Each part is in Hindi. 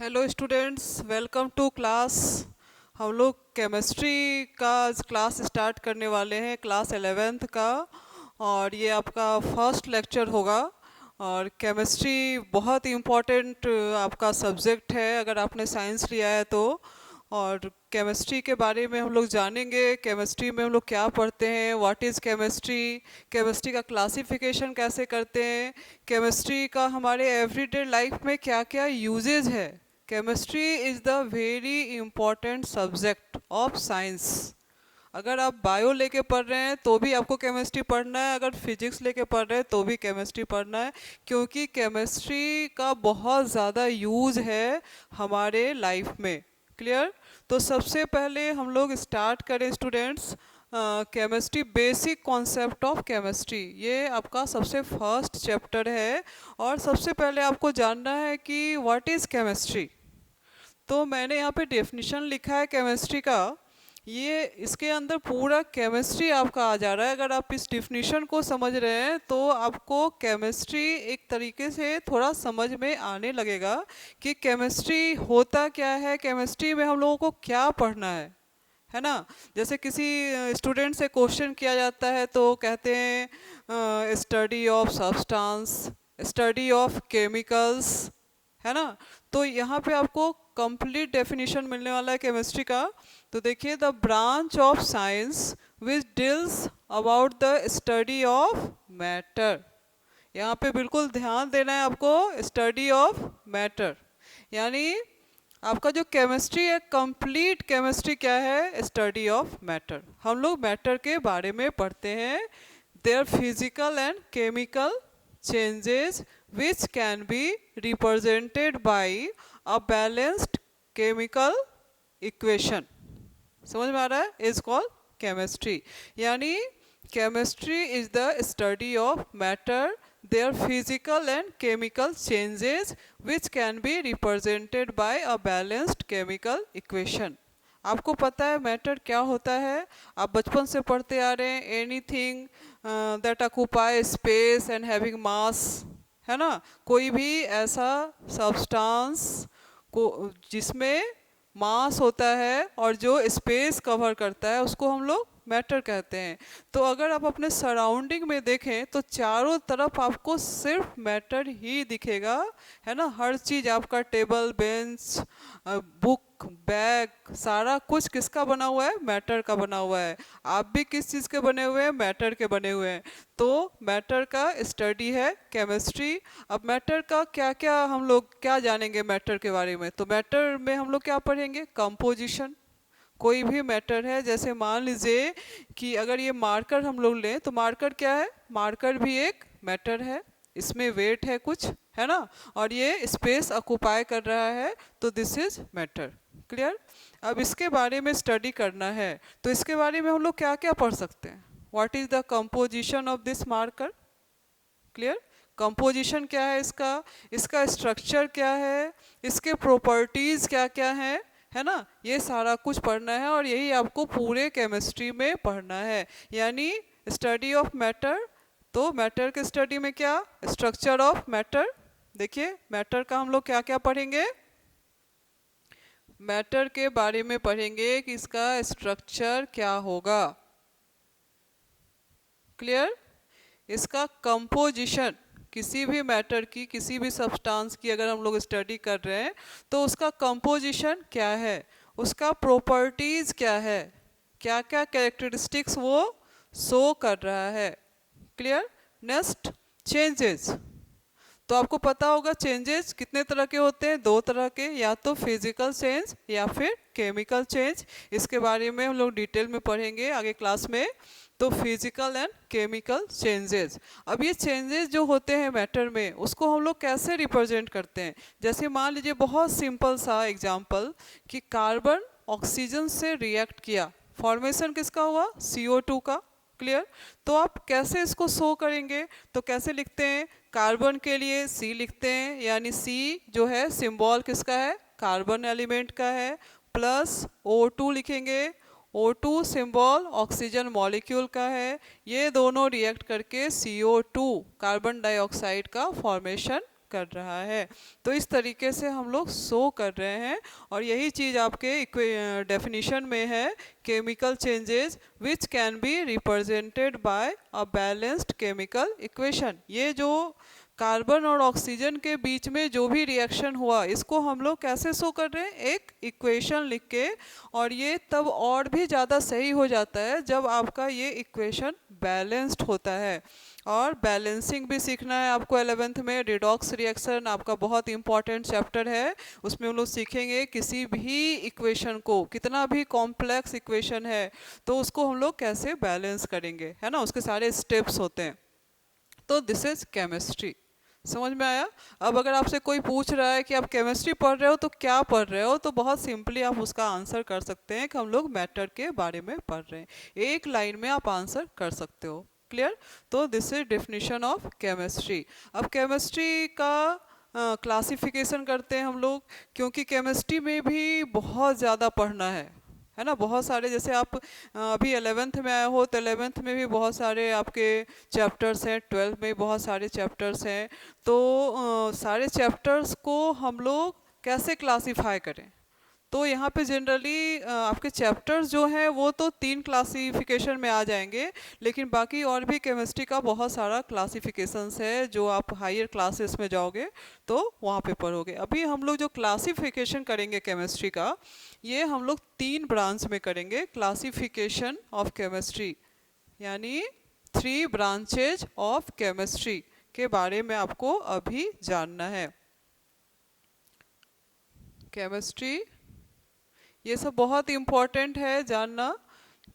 Hello students, welcome to class. हम लोग केमिस्ट्री का क्लास स्टार्ट करने वाले हैं, क्लास 11th का। और ये आपका फर्स्ट लेक्चर होगा। और केमिस्ट्री बहुत ही इम्पोर्टेंट आपका सब्जेक्ट है अगर आपने साइंस लिया है तो। और केमिस्ट्री के बारे में हम लोग जानेंगे, केमिस्ट्री में हम लोग क्या पढ़ते हैं, व्हाट इज़ केमिस्ट्री, केमिस्ट्री का क्लासिफिकेशन कैसे करते हैं, केमिस्ट्री का हमारे एवरीडे लाइफ में क्या क्या यूजेज है। Chemistry is the very important subject of science. अगर आप बायो लेके पढ़ रहे हैं तो भी आपको केमिस्ट्री पढ़ना है, अगर फिजिक्स लेके पढ़ रहे हैं तो भी केमिस्ट्री पढ़ना है, क्योंकि केमिस्ट्री का बहुत ज़्यादा यूज़ है हमारे लाइफ में। क्लियर? तो सबसे पहले हम लोग स्टार्ट करें students, chemistry, basic concept of chemistry. ये आपका सबसे फर्स्ट चैप्टर है। और सबसे पहले आपको जानना है कि व्हाट इज़ केमिस्ट्री। तो मैंने यहाँ पे डेफिनेशन लिखा है केमिस्ट्री का। ये इसके अंदर पूरा केमिस्ट्री आपका आ जा रहा है। अगर आप इस डेफिनेशन को समझ रहे हैं तो आपको केमिस्ट्री एक तरीके से थोड़ा समझ में आने लगेगा कि केमिस्ट्री होता क्या है, केमिस्ट्री में हम लोगों को क्या पढ़ना है ना। जैसे किसी स्टूडेंट से क्वेश्चन किया जाता है तो कहते हैं study of substance, study of chemicals, है ना। तो यहाँ पे आपको कंप्लीट डेफिनेशन मिलने वाला है केमिस्ट्री का। तो देखिए, the branch of science which deals about the study of matter. यहाँ पे बिल्कुल ध्यान देना है आपको, स्टडी ऑफ मैटर। यानी आपका जो केमिस्ट्री है, कंप्लीट केमिस्ट्री क्या है, स्टडी ऑफ मैटर। हम लोग मैटर के बारे में पढ़ते हैं, their physical and chemical changes which can be represented by a balanced chemical equation। समझ में आ रहा है? Is called chemistry. यानी chemistry is the study of matter, their physical and chemical changes which can be represented by a balanced chemical equation। आपको पता है मैटर क्या होता है, आप बचपन से पढ़ते आ रहे हैं, anything that occupy space and having mass, है ना। कोई भी ऐसा सब्सटेंस को जिसमें मास होता है और जो स्पेस कवर करता है उसको हम लोग मैटर कहते हैं। तो अगर आप अपने सराउंडिंग में देखें तो चारों तरफ आपको सिर्फ मैटर ही दिखेगा, है ना। हर चीज़ आपका, टेबल, बेंच, बुक, बैग, सारा कुछ किसका बना हुआ है, मैटर का बना हुआ है। आप भी किस चीज़ के बने हुए हैं, मैटर के बने हुए हैं। तो मैटर का स्टडी है केमिस्ट्री। अब मैटर का क्या क्या हम लोग क्या जानेंगे मैटर के बारे में, तो मैटर में हम लोग क्या पढ़ेंगे, कंपोजिशन। कोई भी मैटर है, जैसे मान लीजिए कि अगर ये मार्कर हम लोग लें तो मार्कर क्या है, मार्कर भी एक मैटर है, इसमें वेट है कुछ, है ना, और ये स्पेस ऑक्युपाई कर रहा है, तो दिस इज मैटर। क्लियर? अब इसके बारे में स्टडी करना है तो इसके बारे में हम लोग क्या क्या पढ़ सकते हैं, what is the composition of this marker. Clear? Composition क्या है इसका, इसका स्ट्रक्चर क्या है, इसके प्रॉपर्टीज क्या क्या हैं, है ना। ये सारा कुछ पढ़ना है और यही आपको पूरे केमिस्ट्री में पढ़ना है। यानी स्टडी ऑफ मैटर। तो मैटर के स्टडी में क्या, स्ट्रक्चर ऑफ मैटर। देखिए मैटर का हम लोग क्या क्या पढ़ेंगे, मैटर के बारे में पढ़ेंगे कि इसका स्ट्रक्चर क्या होगा। क्लियर? इसका कंपोजिशन, किसी भी मैटर की, किसी भी सब्सटेंस की अगर हम लोग स्टडी कर रहे हैं तो उसका कंपोजिशन क्या है, उसका प्रॉपर्टीज क्या है, क्या क्या कैरेक्टरिस्टिक्स वो शो कर रहा है। क्लियर? Next, changes. तो आपको पता होगा चेंजेस कितने तरह के होते हैं, दो तरह के, या तो फिजिकल चेंज या फिर केमिकल चेंज। इसके बारे में हम लोग डिटेल में पढ़ेंगे आगे क्लास में। तो फिजिकल एंड केमिकल चेंजेस। अब ये चेंजेस जो होते हैं मैटर में उसको हम लोग कैसे रिप्रेजेंट करते हैं, जैसे मान लीजिए बहुत सिंपल सा एग्जांपल कि कार्बन ऑक्सीजन से रिएक्ट किया, फॉर्मेशन किसका हुआ, CO2 का। क्लियर? तो आप कैसे इसको शो करेंगे, तो कैसे लिखते हैं, कार्बन के लिए C लिखते हैं, यानी C जो है सिंबल किसका है, कार्बन एलिमेंट का है, प्लस O2 लिखेंगे, O2 सिंबल ऑक्सीजन मॉलिक्यूल का है। ये दोनों रिएक्ट करके CO2 कार्बन डाइऑक्साइड का फॉर्मेशन कर रहा है। तो इस तरीके से हम लोग शो कर रहे हैं, और यही चीज़ आपके डेफिनेशन में है, chemical changes which can be represented by a balanced chemical equation. ये जो कार्बन और ऑक्सीजन के बीच में जो भी रिएक्शन हुआ, इसको हम लोग कैसे शो कर रहे हैं, एक इक्वेशन लिख के। और ये तब और भी ज़्यादा सही हो जाता है जब आपका ये इक्वेशन बैलेंस्ड होता है। और बैलेंसिंग भी सीखना है आपको 11th में। रिडॉक्स रिएक्शन आपका बहुत इंपॉर्टेंट चैप्टर है, उसमें हम लोग सीखेंगे किसी भी इक्वेशन को, कितना भी कॉम्प्लेक्स इक्वेशन है तो उसको हम लोग कैसे बैलेंस करेंगे, है ना, उसके सारे स्टेप्स होते हैं। तो दिस इज केमिस्ट्री। समझ में आया? अब अगर आपसे कोई पूछ रहा है कि आप केमिस्ट्री पढ़ रहे हो तो क्या पढ़ रहे हो, तो बहुत सिंपली आप उसका आंसर कर सकते हैं कि हम लोग मैटर के बारे में पढ़ रहे हैं। एक लाइन में आप आंसर कर सकते हो। क्लियर? तो this is definition of chemistry. अब केमिस्ट्री का क्लासिफिकेशन करते हैं हम लोग, क्योंकि केमिस्ट्री में भी बहुत ज़्यादा पढ़ना है ना। बहुत सारे, जैसे आप अभी 11th में आए हो तो 11th में भी बहुत सारे आपके चैप्टर्स हैं, 12th में भी बहुत सारे चैप्टर्स हैं। तो सारे चैप्टर्स को हम लोग कैसे क्लासीफाई करें, तो यहाँ पे जनरली आपके चैप्टर्स जो हैं वो तो 3 क्लासिफिकेशन में आ जाएंगे, लेकिन बाकी और भी केमिस्ट्री का बहुत सारा क्लासिफिकेशंस है जो आप हायर क्लासेस में जाओगे तो वहाँ पे पढ़ोगे। अभी हम लोग जो क्लासिफिकेशन करेंगे केमिस्ट्री का, ये हम लोग 3 ब्रांच में करेंगे। क्लासिफिकेशन ऑफ केमिस्ट्री, यानी 3 ब्रांचेज ऑफ केमिस्ट्री के बारे में आपको अभी जानना है। केमिस्ट्री, ये सब बहुत इम्पोर्टेंट है जानना,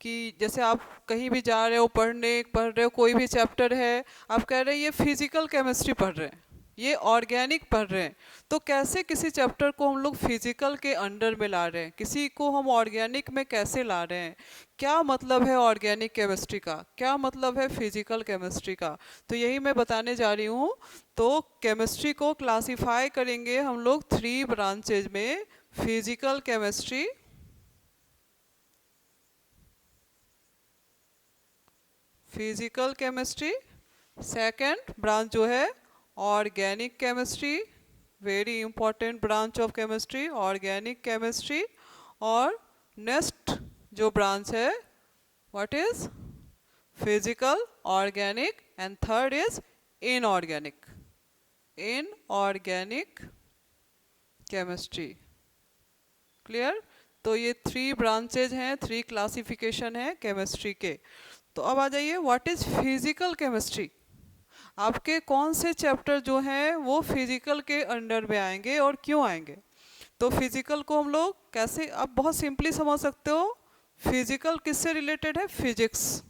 कि जैसे आप कहीं भी जा रहे हो पढ़ रहे हो कोई भी चैप्टर है, आप कह रहे हैं ये फिजिकल केमिस्ट्री पढ़ रहे हैं, ये ऑर्गेनिक पढ़ रहे हैं, तो कैसे किसी चैप्टर को हम लोग फिजिकल के अंडर में ला रहे हैं, किसी को हम ऑर्गेनिक में कैसे ला रहे हैं, क्या मतलब है ऑर्गेनिक केमिस्ट्री का, क्या मतलब है फिजिकल केमिस्ट्री का, तो यही मैं बताने जा रही हूँ। तो केमिस्ट्री को क्लासीफाई करेंगे हम लोग 3 ब्रांचेज में। Physical chemistry, physical chemistry, second branch जो है organic chemistry, very important branch of chemistry, organic chemistry. और नेक्स्ट जो ब्रांच है what is physical, organic, and third is inorganic, inorganic chemistry. Clear? तो ये 3 ब्रांचेज हैं, 3 क्लासिफिकेशन है केमिस्ट्री के। तो अब आ जाइए, व्हाट इज फिजिकल केमिस्ट्री। आपके कौन से चैप्टर जो हैं वो फिजिकल के अंडर में आएंगे और क्यों आएंगे। तो फिजिकल को हम लोग कैसे, आप बहुत सिंपली समझ सकते हो, फिजिकल किससे रिलेटेड है, physics.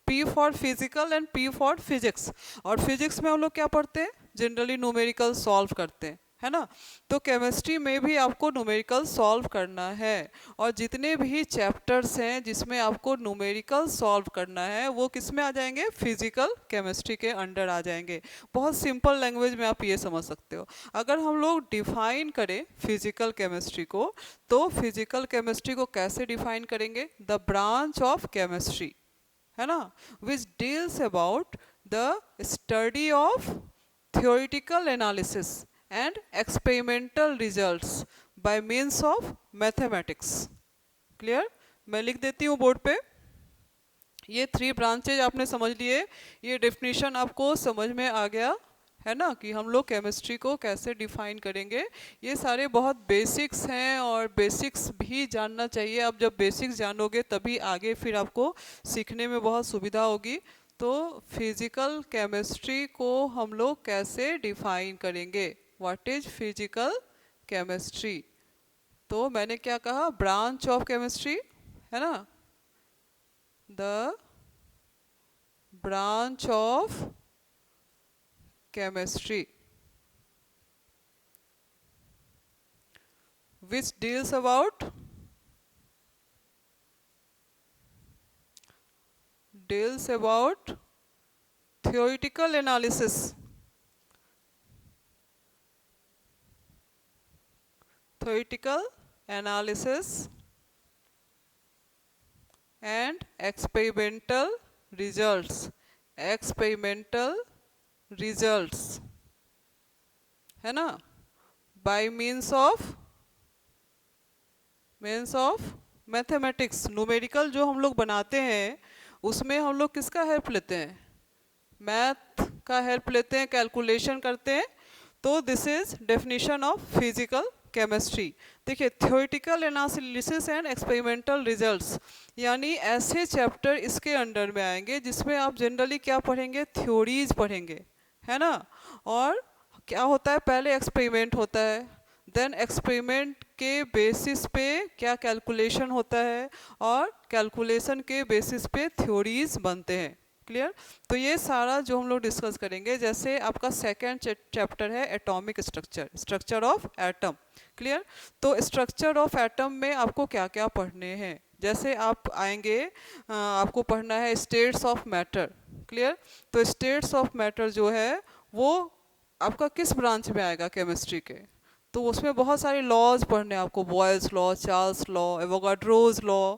P for physical and P for physics. और फिजिक्स में हम लोग क्या पढ़ते हैं, जनरली न्यूमेरिकल सॉल्व करते हैं, है ना। तो केमिस्ट्री में भी आपको न्यूमेरिकल सॉल्व करना है, और जितने भी चैप्टर्स हैं जिसमें आपको न्यूमेरिकल सॉल्व करना है वो किस में आ जाएंगे, फिजिकल केमिस्ट्री के अंडर आ जाएंगे। बहुत सिंपल लैंग्वेज में आप ये समझ सकते हो। अगर हम लोग डिफाइन करें फिजिकल केमिस्ट्री को, तो फिजिकल केमिस्ट्री को कैसे डिफाइन करेंगे, द ब्रांच ऑफ केमिस्ट्री, है ना, विच deals about the study of theoretical analysis and experimental results by means of mathematics. Clear? मैं लिख देती हूँ बोर्ड पे। ये 3 ब्रांचेज आपने समझ लिए, ये डेफिनेशन आपको समझ में आ गया है ना, कि हम लोग केमिस्ट्री को कैसे डिफाइन करेंगे। ये सारे बहुत बेसिक्स हैं, और बेसिक्स भी जानना चाहिए। अब जब बेसिक्स जानोगे तभी आगे फिर आपको सीखने में बहुत सुविधा होगी। तो फिजिकल केमिस्ट्री को हम लोग कैसे डिफाइन करेंगे, व्हाट इज फिजिकल केमिस्ट्री। तो मैंने क्या कहा, ब्रांच ऑफ केमिस्ट्री, है ना, the branch of chemistry which deals about theoretical analysis, and experimental results, है ना, bye means of mathematics. Numerical जो हम लोग बनाते हैं उसमें हम लोग किसका हेल्प लेते हैं, मैथ का हेल्प लेते हैं, कैलकुलेशन करते हैं। तो this is definition of physical chemistry. देखिए, theoretical analysis and experimental results, यानी ऐसे चैप्टर इसके अंडर में आएंगे जिसमें आप जनरली क्या पढ़ेंगे, थ्योरीज पढ़ेंगे, है ना। और क्या होता है, पहले एक्सपेरिमेंट होता है, देन एक्सपेरिमेंट के बेसिस पे क्या कैलकुलेशन होता है, और कैलकुलेशन के बेसिस पे थ्योरीज बनते हैं। क्लियर। तो ये सारा जो हम लोग डिस्कस करेंगे, जैसे आपका सेकेंड चैप्टर है atomic structure, structure of atom. Clear. तो स्ट्रक्चर ऑफ एटम में आपको क्या क्या पढ़ने हैं, जैसे आप आएंगे, आपको पढ़ना है स्टेट्स ऑफ मैटर। क्लियर। तो स्टेट्स ऑफ मैटर जो है वो आपका किस ब्रांच में आएगा, केमिस्ट्री के। तो उसमें बहुत सारे लॉज पढ़ने हैं आपको, Boyle's law, Charles law, Avogadro's law.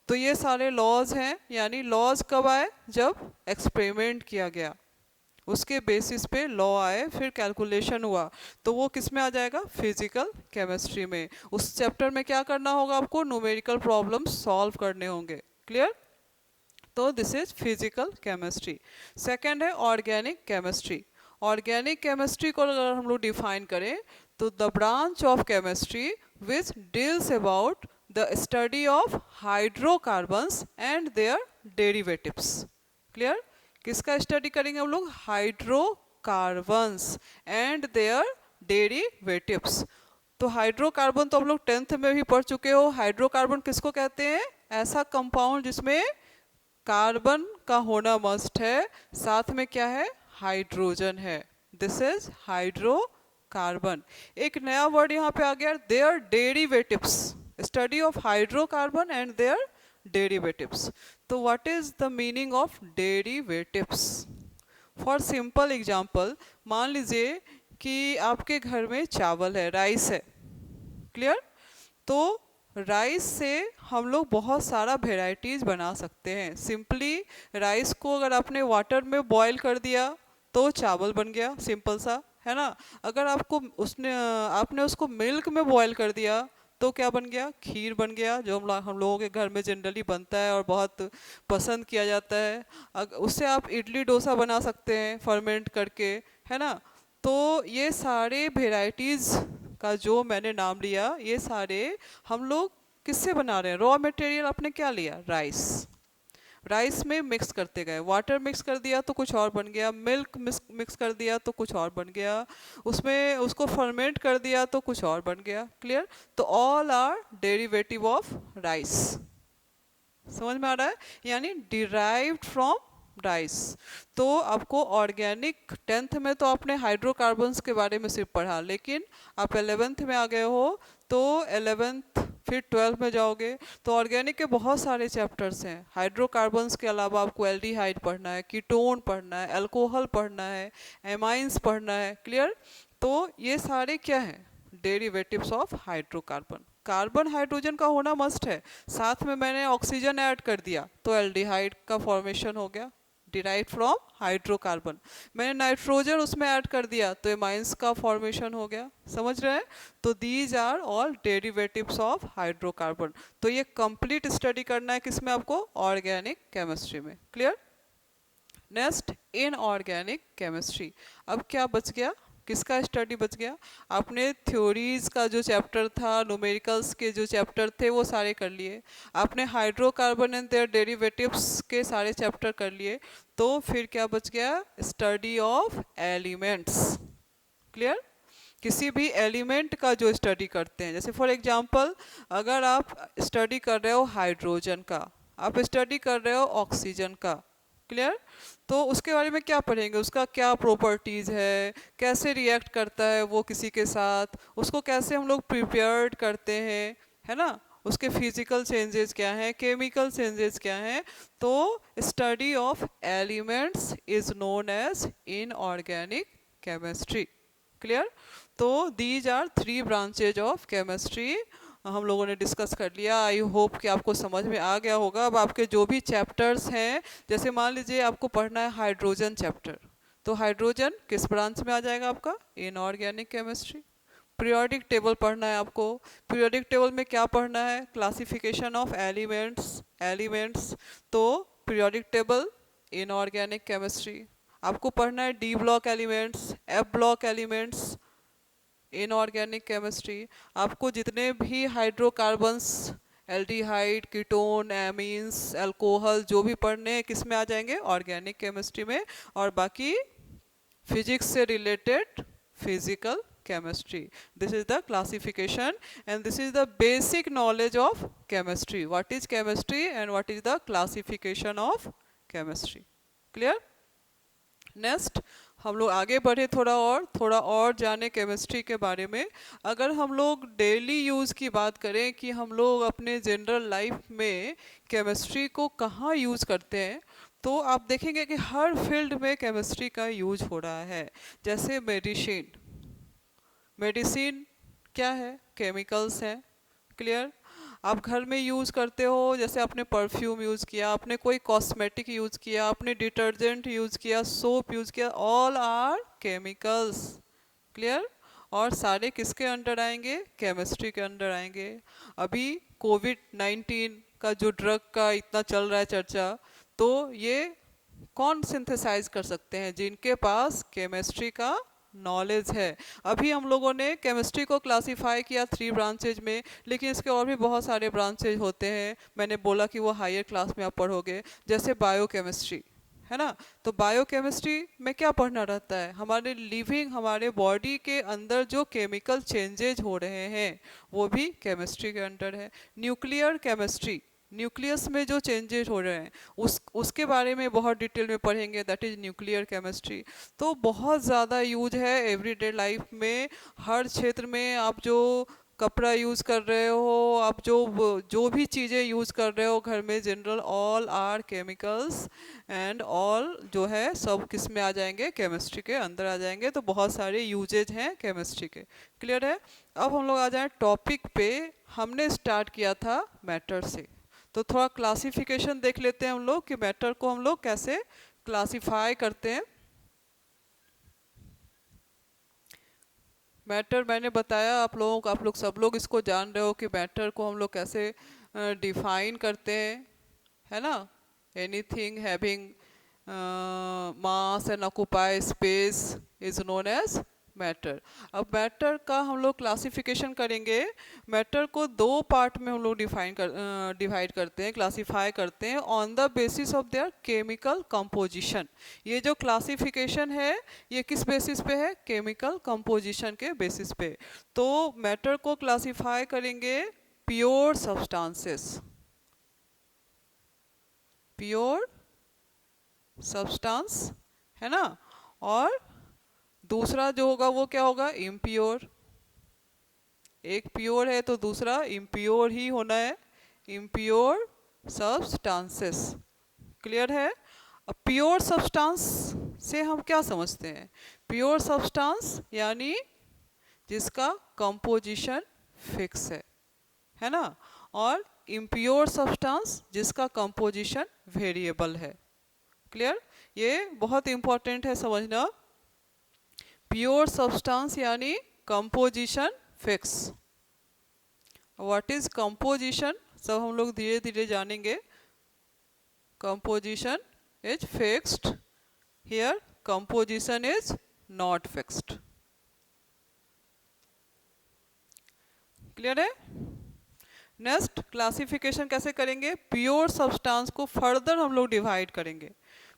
तो ये सारे लॉज हैं, यानी लॉज कब आए, जब एक्सपेरिमेंट किया गया, उसके बेसिस पे लॉ आए, फिर कैलकुलेशन हुआ, तो वो किस में आ जाएगा, फिजिकल केमिस्ट्री में। उस चैप्टर में क्या करना होगा आपको, न्यूमेरिकल प्रॉब्लम्स सॉल्व करने होंगे। क्लियर। तो this is physical chemistry. Second है ऑर्गेनिक केमिस्ट्री। ऑर्गेनिक केमिस्ट्री को अगर हम लोग डिफाइन करें तो the branch of chemistry which deals about the study of hydrocarbons and their derivatives. Clear. किसका स्टडी करेंगे हम लोग, हाइड्रोकार्बन्स एंड देयर डेरिवेटिव्स। तो हाइड्रोकार्बन तो हम लोग 10th में भी पढ़ चुके हो। हाइड्रोकार्बन किसको कहते हैं, ऐसा कंपाउंड जिसमें कार्बन का होना मस्ट है, साथ में क्या है, हाइड्रोजन है। This is hydrocarbon. एक नया वर्ड यहाँ पे आ गया, their derivatives, study of hydrocarbon and their derivatives. तो what is the meaning of derivatives. For simple example, मान लीजिए कि आपके घर में चावल है, राइस है। क्लियर। तो राइस से हम लोग बहुत सारा वेराइटीज़ बना सकते हैं। सिंपली राइस को अगर आपने वाटर में बॉईल कर दिया तो चावल बन गया, सिंपल सा, है ना। अगर आपको आपने उसको मिल्क में बॉईल कर दिया तो क्या बन गया, खीर बन गया, जो हम लोगों के घर में जनरली बनता है और बहुत पसंद किया जाता है। उससे आप इडली डोसा बना सकते हैं फर्मेंट करके, है ना। तो ये सारे वेराइटीज़ का जो मैंने नाम लिया, ये सारे हम लोग किससे बना रहे हैं, रॉ मटेरियल आपने क्या लिया, राइस। राइस में मिक्स करते गए, वाटर मिक्स कर दिया तो कुछ और बन गया, मिल्क मिक्स कर दिया तो कुछ और बन गया, उसमें उसको फर्मेंट कर दिया तो कुछ और बन गया। क्लियर। तो all are derivative of rice. समझ में आ रहा है, यानी डिराइव्ड फ्रॉम राइस। तो आपको ऑर्गेनिक 10th में तो आपने हाइड्रोकार्बन्स के बारे में सिर्फ पढ़ा, लेकिन आप 11th में आ गए हो, तो 11th फिर 12th में जाओगे तो ऑर्गेनिक के बहुत सारे चैप्टर्स हैं। हाइड्रोकार्बन्स के अलावा आपको एल्डिहाइड पढ़ना है, कीटोन पढ़ना है, अल्कोहल पढ़ना है, एमाइंस पढ़ना है। क्लियर। तो ये सारे क्या हैं, derivatives of hydrocarbon. Carbon hydrogen का होना मस्ट है, साथ में मैंने ऑक्सीजन ऐड कर दिया तो एल्डिहाइड का फॉर्मेशन हो गया, डिराइव फ्रॉम हाइड्रोकार्बन। मैंने नाइट्रोजन उसमें ऐड कर दिया तो एमाइंस का फॉर्मेशन हो गया। समझ रहे हैं। तो these are all derivatives of hydrocarbon. तो ये कंप्लीट स्टडी करना है किसमें आपको, ऑर्गेनिक केमिस्ट्री में। क्लियर। Next, inorganic chemistry. अब क्या बच गया, किसका स्टडी बच गया, आपने थ्योरीज का जो चैप्टर था, न्यूमेरिकल्स के जो चैप्टर थे वो सारे कर लिए, आपने हाइड्रोकार्बन एंड देयर डेरिवेटिव्स के सारे चैप्टर कर लिए, तो फिर क्या बच गया, स्टडी ऑफ एलिमेंट्स। क्लियर। किसी भी एलिमेंट का जो स्टडी करते हैं, जैसे फॉर एग्जांपल अगर आप स्टडी कर रहे हो हाइड्रोजन का, आप स्टडी कर रहे हो ऑक्सीजन का। क्लियर। तो उसके बारे में क्या पढ़ेंगे, उसका क्या प्रॉपर्टीज़ है, कैसे रिएक्ट करता है वो किसी के साथ, उसको कैसे हम लोग प्रिपेयर्ड करते हैं, है ना, उसके फिजिकल चेंजेस क्या हैं, केमिकल चेंजेस क्या हैं। तो study of elements is known as inorganic chemistry. Clear. तो these are 3 branches of chemistry हम लोगों ने डिस्कस कर लिया। आई होप कि आपको समझ में आ गया होगा। अब आपके जो भी चैप्टर्स हैं, जैसे मान लीजिए आपको पढ़ना है हाइड्रोजन चैप्टर, तो हाइड्रोजन किस ब्रांच में आ जाएगा आपका? Inorganic chemistry. पीरियोडिक टेबल पढ़ना है आपको। पीरियोडिक टेबल में क्या पढ़ना है? Classification of elements. तो पीरियोडिक टेबल इनऑर्गेनिक केमिस्ट्री। आपको पढ़ना है D block elements, F block elements, inorganic chemistry. आपको जितने भी hydrocarbons, aldehyde, ketone, amines, alcohol जो भी पढ़ने हैं किस में आ जाएंगे? ऑर्गेनिक केमिस्ट्री में। और बाकी फिजिक्स से related physical chemistry. This is the classification and this is the basic knowledge of chemistry. What is chemistry and what is the classification of chemistry? Clear? Next हम लोग आगे बढ़े, थोड़ा और जाने केमिस्ट्री के बारे में। अगर हम लोग डेली यूज़ की बात करें कि हम लोग अपने जनरल लाइफ में केमिस्ट्री को कहाँ यूज़ करते हैं, तो आप देखेंगे कि हर फील्ड में केमिस्ट्री का यूज हो रहा है। जैसे मेडिसिन क्या है? केमिकल्स हैं। क्लियर? आप घर में यूज़ करते हो, जैसे आपने परफ्यूम यूज़ किया, आपने कोई कॉस्मेटिक यूज़ किया, आपने डिटर्जेंट यूज़ किया, सोप यूज़ किया, ऑल आर केमिकल्स। क्लियर? और सारे किसके अंडर आएंगे? केमिस्ट्री के अंडर आएंगे। अभी कोविड-19 का जो ड्रग का इतना चल रहा है चर्चा, तो ये कौन सिंथेसाइज कर सकते हैं? जिनके पास केमिस्ट्री का नॉलेज है। अभी हम लोगों ने केमिस्ट्री को क्लासिफाई किया 3 ब्रांचेज में, लेकिन इसके और भी बहुत सारे ब्रांचेज होते हैं। मैंने बोला कि वो हायर क्लास में आप पढ़ोगे, जैसे बायोकेमिस्ट्री, है ना। तो बायोकेमिस्ट्री में क्या पढ़ना रहता है? हमारे हमारे बॉडी के अंदर जो केमिकल चेंजेज हो रहे हैं वो भी केमिस्ट्री के अंडर है। न्यूक्लियर केमिस्ट्री, न्यूक्लियस में जो चेंजेस हो रहे हैं उसके बारे में बहुत डिटेल में पढ़ेंगे, दैट इज़ न्यूक्लियर केमिस्ट्री। तो बहुत ज़्यादा यूज है एवरीडे लाइफ में। हर क्षेत्र में आप जो कपड़ा यूज़ कर रहे हो, आप जो भी चीज़ें यूज़ कर रहे हो घर में, general all are chemicals and all जो है सब किस में आ जाएंगे? केमिस्ट्री के अंदर आ जाएंगे। तो बहुत सारे यूजेज हैं केमिस्ट्री के। क्लियर है? अब हम लोग आ जाएं टॉपिक पे। हमने स्टार्ट किया था मैटर से, तो थोड़ा क्लासिफिकेशन देख लेते हैं हम लोग कि मैटर को हम लोग कैसे क्लासिफाई करते हैं। मैटर मैंने बताया आप लोग सब लोग इसको जान रहे हो कि मैटर को हम लोग कैसे डिफाइन करते हैं, है ना। Anything having mass and occupy space is known as matter. अब मैटर का हम लोग क्लासिफिकेशन करेंगे। मैटर को 2 पार्ट में हम लोग डिवाइड करते हैं, क्लासिफाई करते हैं on the basis of their chemical composition. ये जो क्लासिफिकेशन है ये किस बेसिस पे है? केमिकल कंपोजिशन के बेसिस पे। तो मैटर को क्लासिफाई करेंगे प्योर सब्सटेंसेस, प्योर सब्सटेंस, है ना। और दूसरा जो होगा वो क्या होगा? इम्प्योर। एक प्योर है तो दूसरा इम्प्योर ही होना है, इम्प्योर सब्सटेंसेस। क्लियर है? अब प्योर सब्सटेंस से हम क्या समझते हैं? प्योर सब्सटेंस यानी जिसका कंपोजिशन फिक्स है ना। और इम्प्योर सब्सटेंस जिसका कंपोजिशन वेरिएबल है। क्लियर? ये बहुत इंपॉर्टेंट है समझना। प्योर सब्सटेंस यानी composition fix. What is composition सब हम लोग धीरे धीरे जानेंगे। Composition is fixed, here composition is not fixed. Clear है? नेक्स्ट क्लासिफिकेशन कैसे करेंगे? प्योर सब्सटेंस को फर्दर हम लोग डिवाइड करेंगे।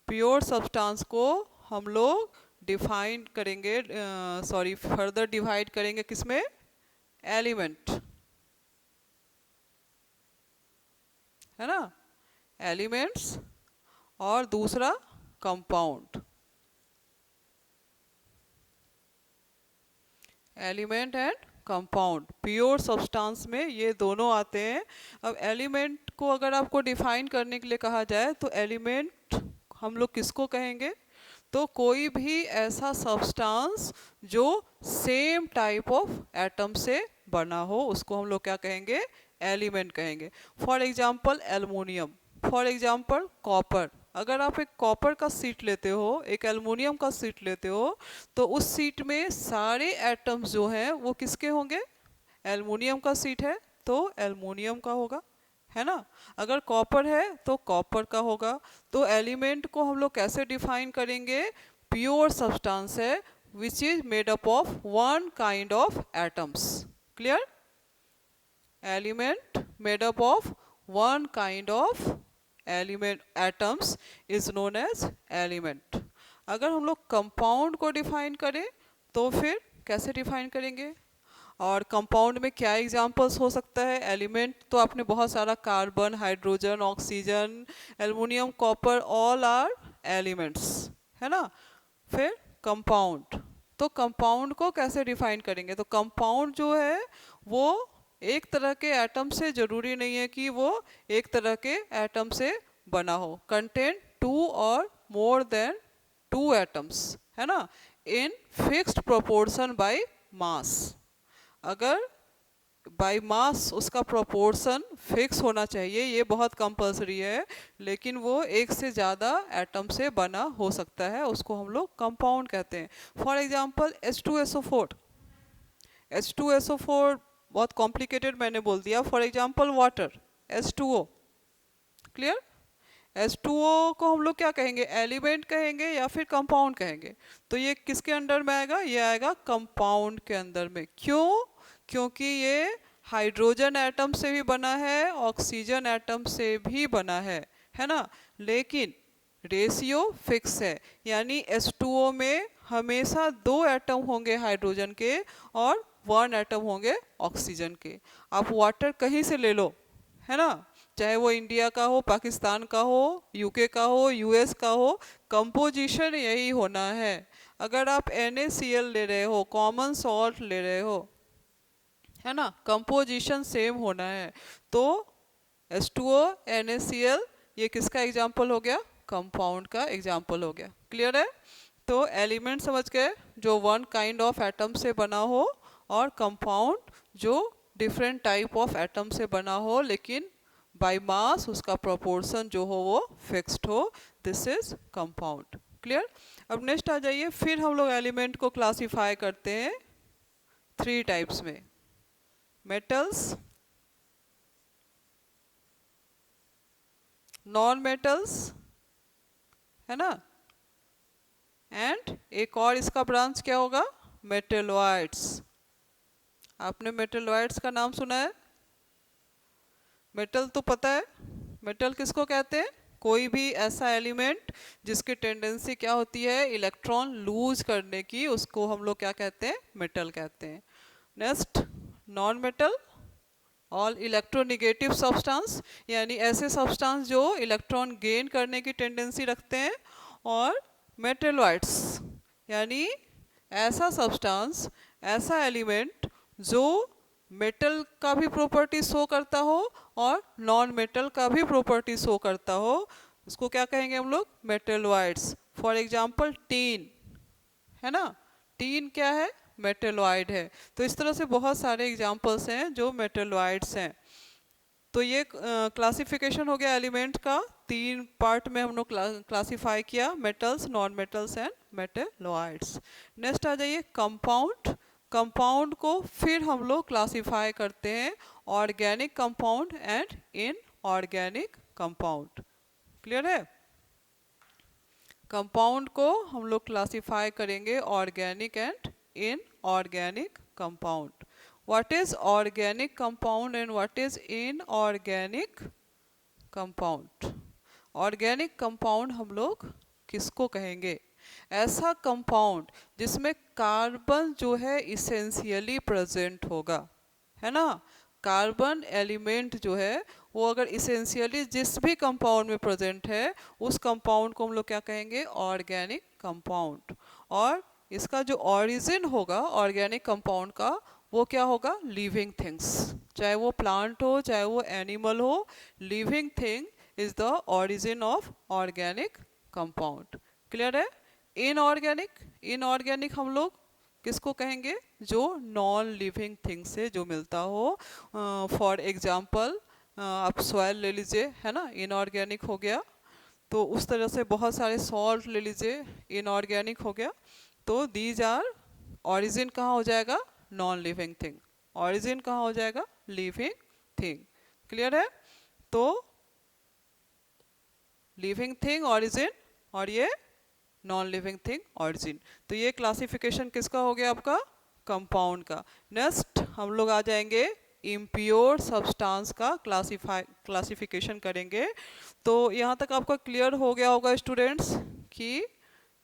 प्योर सब्सटेंस को हम लोग डिफाइन करेंगे, फर्दर डिवाइड करेंगे किसमें? एलिमेंट, है ना, एलिमेंट्स। और दूसरा compound, element and compound. Pure substance में ये दोनों आते हैं। अब एलिमेंट को अगर आपको डिफाइन करने के लिए कहा जाए तो एलिमेंट हम लोग किसको कहेंगे? तो कोई भी ऐसा सब्सटेंस जो सेम टाइप ऑफ एटम से बना हो उसको हम लोग क्या कहेंगे? एलिमेंट कहेंगे। For example aluminium, for example copper, अगर आप एक कॉपर का शीट लेते हो, एक एल्युमिनियम का शीट लेते हो, तो उस शीट में सारे एटम्स जो हैं वो किसके होंगे? एल्युमिनियम का शीट है तो एल्युमिनियम का होगा, है ना। अगर कॉपर है तो कॉपर का होगा। तो एलिमेंट को हम लोग कैसे डिफाइन करेंगे? प्योर सब्सटेंस है which is made up of one kind of atoms. Clear? Element made up of one kind of element atoms is known as element. अगर हम लोग कंपाउंड को डिफाइन करें तो फिर कैसे डिफाइन करेंगे? और कंपाउंड में क्या एग्जांपल्स हो सकता है? एलिमेंट तो आपने बहुत सारा, carbon, hydrogen, oxygen, aluminium, copper, all are elements, है ना। फिर कंपाउंड, तो कंपाउंड को कैसे डिफाइन करेंगे? तो कंपाउंड जो है वो एक तरह के एटम से, जरूरी नहीं है कि वो एक तरह के एटम से बना हो, कंटेन टू और मोर देन टू एटम्स, है ना, in fixed proportion by mass. अगर बाय मास उसका प्रोपोर्शन फिक्स होना चाहिए, ये बहुत कंपलसरी है, लेकिन वो एक से ज़्यादा एटम से बना हो सकता है, उसको हम लोग कंपाउंड कहते हैं। For example H2SO4। H2SO4 बहुत कॉम्प्लिकेटेड मैंने बोल दिया। For example water, H2O। Clear? H2O को हम लोग क्या कहेंगे? एलिमेंट कहेंगे या फिर कंपाउंड कहेंगे? तो ये किसके अंडर में आएगा? ये आएगा कंपाउंड के अंदर में। क्यों? क्योंकि ये हाइड्रोजन एटम से भी बना है, ऑक्सीजन एटम से भी बना है ना, लेकिन रेशियो फिक्स है, यानी H2O में हमेशा दो एटम होंगे हाइड्रोजन के और वन एटम होंगे ऑक्सीजन के। आप वाटर कहीं से ले लो, है ना, चाहे वो इंडिया का हो, पाकिस्तान का हो, यूके का हो, यूएस का हो, कंपोजिशन यही होना है। अगर आप NaCl ले रहे हो, कॉमन सॉल्ट ले रहे हो, है ना, कंपोजिशन सेम होना है। तो H2O, NaCl ये किसका एग्जाम्पल हो गया? कंपाउंड का एग्जाम्पल हो गया। क्लियर है? तो एलिमेंट समझ गए, जो वन काइंड ऑफ एटम से बना हो, और कंपाउंड जो डिफरेंट टाइप ऑफ एटम से बना हो लेकिन बाय मास उसका प्रोपोर्शन जो हो वो फिक्स्ड हो, दिस इज कंपाउंड। क्लियर? अब नेक्स्ट आ जाइए, फिर हम लोग एलिमेंट को क्लासिफाई करते हैं थ्री टाइप्स में, मेटल्स, नॉन मेटल्स, है ना, एंड एक और इसका ब्रांच क्या होगा? मेटेलॉइड्स। आपने मेटेलॉइड्स का नाम सुना है? मेटल तो पता है, मेटल किसको कहते हैं? कोई भी ऐसा एलिमेंट जिसकी टेंडेंसी क्या होती है? इलेक्ट्रॉन लूज करने की, उसको हम लोग क्या कहते हैं? मेटल कहते हैं। Next, non metal, all electronegative substance, यानी ऐसे सब्सटेंस जो इलेक्ट्रॉन गेन करने की टेंडेंसी रखते हैं। और मेटेलॉइड्स, यानी ऐसा सब्सटेंस, ऐसा एलिमेंट जो मेटल का भी प्रॉपर्टी शो करता हो और नॉन मेटल का भी प्रॉपर्टी शो करता हो, उसको क्या कहेंगे हम लोग? मेटेलॉइड्स। फॉर एग्जांपल टीन, है ना, टीन क्या है? मेटेलॉइड है। तो इस तरह से बहुत सारे एग्जांपल्स हैं जो मेटेलॉइड्स हैं। तो ये क्लासिफिकेशन हो गया एलिमेंट का, तीन पार्ट में हम लोग क्लासिफाई किया, metals, non metals and metalloids. Next आ जाइए कंपाउंड। कंपाउंड को फिर हम लोग क्लासिफाई करते हैं organic compound and inorganic compound. Clear है? कंपाउंड को हम लोग क्लासिफाई करेंगे organic and inorganic compound. What is organic compound and what is inorganic compound? Organic compound हम लोग किसको कहेंगे? ऐसा कंपाउंड जिसमें कार्बन जो है इसेंशियली प्रेजेंट होगा, है ना। कार्बन एलिमेंट जो है वो अगर इसेंशियली जिस भी कंपाउंड में प्रेजेंट है, उस कंपाउंड को हम लोग क्या कहेंगे? Organic compound. और इसका जो ऑरिजिन होगा ऑर्गेनिक कंपाउंड का, वो क्या होगा? लिविंग थिंग्स, चाहे वो प्लांट हो चाहे वो एनिमल हो, living thing is the origin of organic compound. Clear है? इनऑर्गेनिक, इनऑर्गेनिक हम लोग किसको कहेंगे? जो नॉन लिविंग थिंग से जो मिलता हो। फॉर एग्जांपल आप सॉइल ले लीजिए, है ना, इनऑर्गेनिक हो गया। तो उस तरह से बहुत सारे सॉल्ट ले लीजिए, इनऑर्गेनिक हो गया। तो दीज आर, ऑरिजिन कहाँ हो जाएगा, नॉन लिविंग थिंग, ऑरिजिन कहाँ हो जाएगा, लिविंग थिंग। क्लियर है? तो लिविंग थिंग ऑरिजिन और ये नॉन लिविंग थिंग ऑरिजिन। तो ये क्लासिफिकेशन किसका हो गया, आपका कंपाउंड का। नेक्स्ट हम लोग आ जाएंगे इम्प्योर सब्सटेंस का क्लासिफिकेशन करेंगे। तो यहाँ तक आपका क्लियर हो गया होगा स्टूडेंट्स कि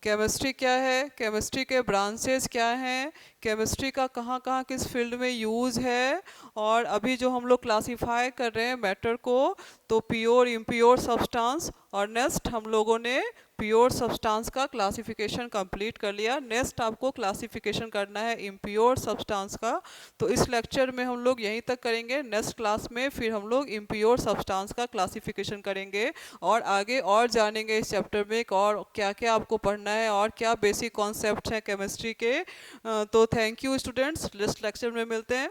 केमिस्ट्री क्या है, केमिस्ट्री के ब्रांचेस क्या हैं, केमिस्ट्री का कहाँ कहाँ किस फील्ड में यूज़ है। और अभी जो हम लोग क्लासीफाई कर रहे हैं मैटर को, तो प्योर इम्प्योर सब्सटेंस, और नेक्स्ट हम लोगों ने प्योर सब्सटेंस का क्लासिफिकेशन कंप्लीट कर लिया। नेक्स्ट आपको क्लासिफिकेशन करना है इम्प्योर सब्सटेंस का। तो इस लेक्चर में हम लोग यहीं तक करेंगे। नेक्स्ट क्लास में फिर हम लोग इम्प्योर सब्सटेंस का क्लासिफिकेशन करेंगे और आगे और जानेंगे इस चैप्टर में और क्या क्या आपको पढ़ना है और क्या बेसिक कॉन्सेप्ट हैं केमिस्ट्री के। तो thank you students, next lecture में मिलते हैं।